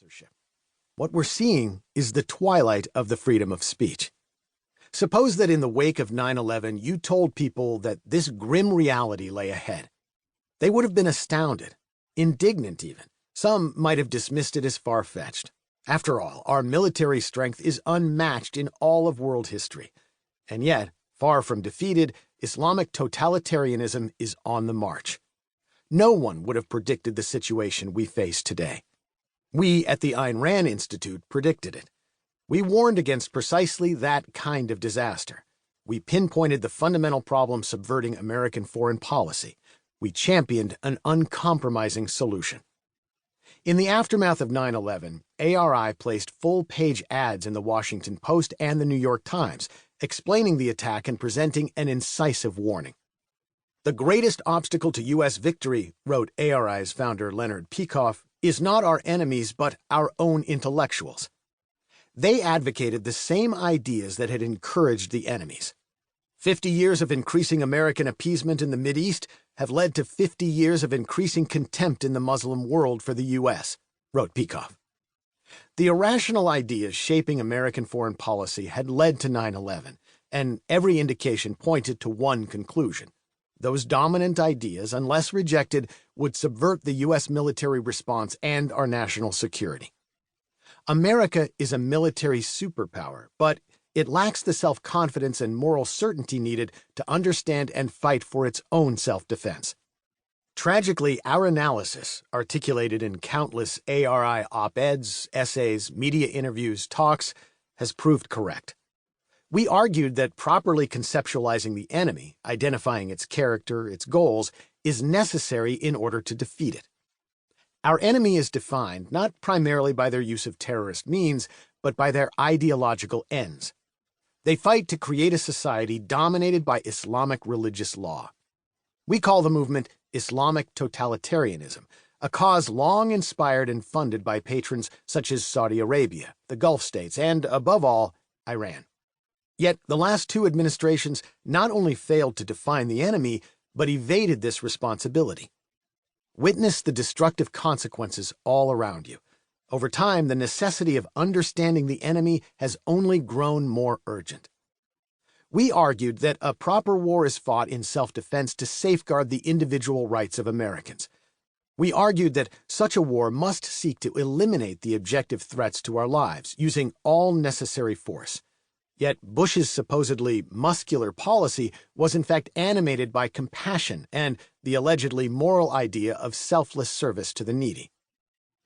censorship. What we're seeing is the twilight of the freedom of speech. Suppose that in the wake of 9/11, you told people that this grim reality lay ahead. They would have been astounded, indignant even. Some might have dismissed it as far-fetched. After all, our military strength is unmatched in all of world history. And yet, far from defeated, Islamic totalitarianism is on the march. No one would have predicted the situation we face today. We at the Ayn Rand Institute predicted it. We warned against precisely that kind of disaster. We pinpointed the fundamental problem subverting American foreign policy. We championed an uncompromising solution. In the aftermath of 9/11, ARI placed full-page ads in the Washington Post and the New York Times, explaining the attack and presenting an incisive warning. "The greatest obstacle to U.S. victory," wrote ARI's founder Leonard Peikoff, "is not our enemies but our own intellectuals." They advocated the same ideas that had encouraged the enemies. 50 years of increasing American appeasement in the Mideast have led to 50 years of increasing contempt in the Muslim world for the U.S., wrote Peikoff. The irrational ideas shaping American foreign policy had led to 9/11, and every indication pointed to one conclusion. Those dominant ideas, unless rejected, would subvert the U.S. military response and our national security. America is a military superpower, but it lacks the self-confidence and moral certainty needed to understand and fight for its own self-defense. Tragically, our analysis, articulated in countless ARI op-eds, essays, media interviews, talks, has proved correct. We argued that properly conceptualizing the enemy, identifying its character, its goals, is necessary in order to defeat it. Our enemy is defined not primarily by their use of terrorist means, but by their ideological ends. They fight to create a society dominated by Islamic religious law. We call the movement Islamic Totalitarianism, a cause long inspired and funded by patrons such as Saudi Arabia, the Gulf states, and, above all, Iran. Yet the last two administrations not only failed to define the enemy, but evaded this responsibility. Witness the destructive consequences all around you. Over time, the necessity of understanding the enemy has only grown more urgent. We argued that a proper war is fought in self-defense to safeguard the individual rights of Americans. We argued that such a war must seek to eliminate the objective threats to our lives, using all necessary force. Yet Bush's supposedly muscular policy was in fact animated by compassion and the allegedly moral idea of selfless service to the needy.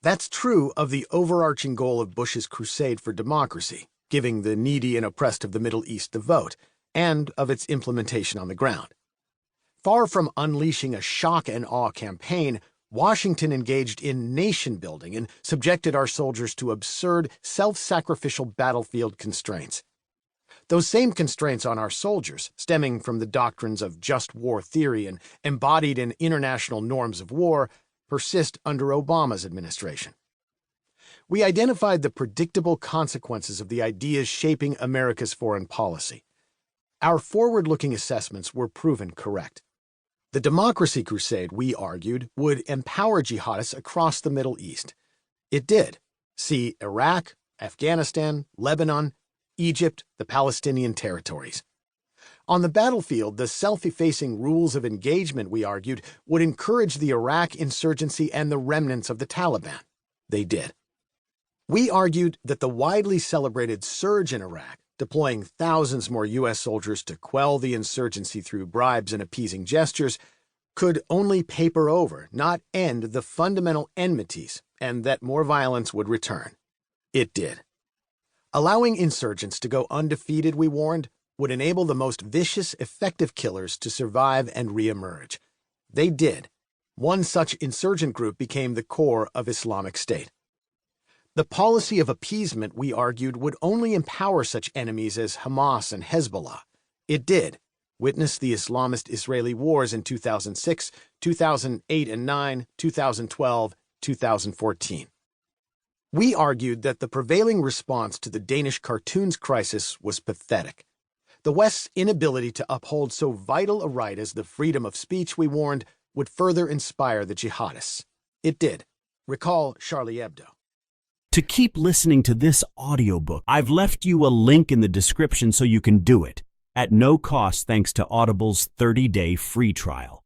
That's true of the overarching goal of Bush's crusade for democracy, giving the needy and oppressed of the Middle East the vote, and of its implementation on the ground. Far from unleashing a shock and awe campaign, Washington engaged in nation-building and subjected our soldiers to absurd, self-sacrificial battlefield constraints. Those same constraints on our soldiers, stemming from the doctrines of just war theory and embodied in international norms of war, persist under Obama's administration. We identified the predictable consequences of the ideas shaping America's foreign policy. Our forward-looking assessments were proven correct. The democracy crusade, we argued, would empower jihadists across the Middle East. It did. See Iraq, Afghanistan, Lebanon, Egypt, the Palestinian territories. On the battlefield, the self-effacing rules of engagement, we argued, would encourage the Iraq insurgency and the remnants of the Taliban. They did. We argued that the widely celebrated surge in Iraq, deploying thousands more U.S. soldiers to quell the insurgency through bribes and appeasing gestures, could only paper over, not end, the fundamental enmities, and that more violence would return. It did. Allowing insurgents to go undefeated, we warned, would enable the most vicious, effective killers to survive and reemerge. They did. One such insurgent group became the core of Islamic State. The policy of appeasement, we argued, would only empower such enemies as Hamas and Hezbollah. It did. Witness the Islamist Israeli wars in 2006, 2008 and 9, 2012, 2014. We argued that the prevailing response to the Danish cartoons crisis was pathetic. The West's inability to uphold so vital a right as the freedom of speech, we warned, would further inspire the jihadists. It did. Recall Charlie Hebdo. To keep listening to this audiobook, I've left you a link in the description so you can do it, at no cost thanks to Audible's 30-day free trial.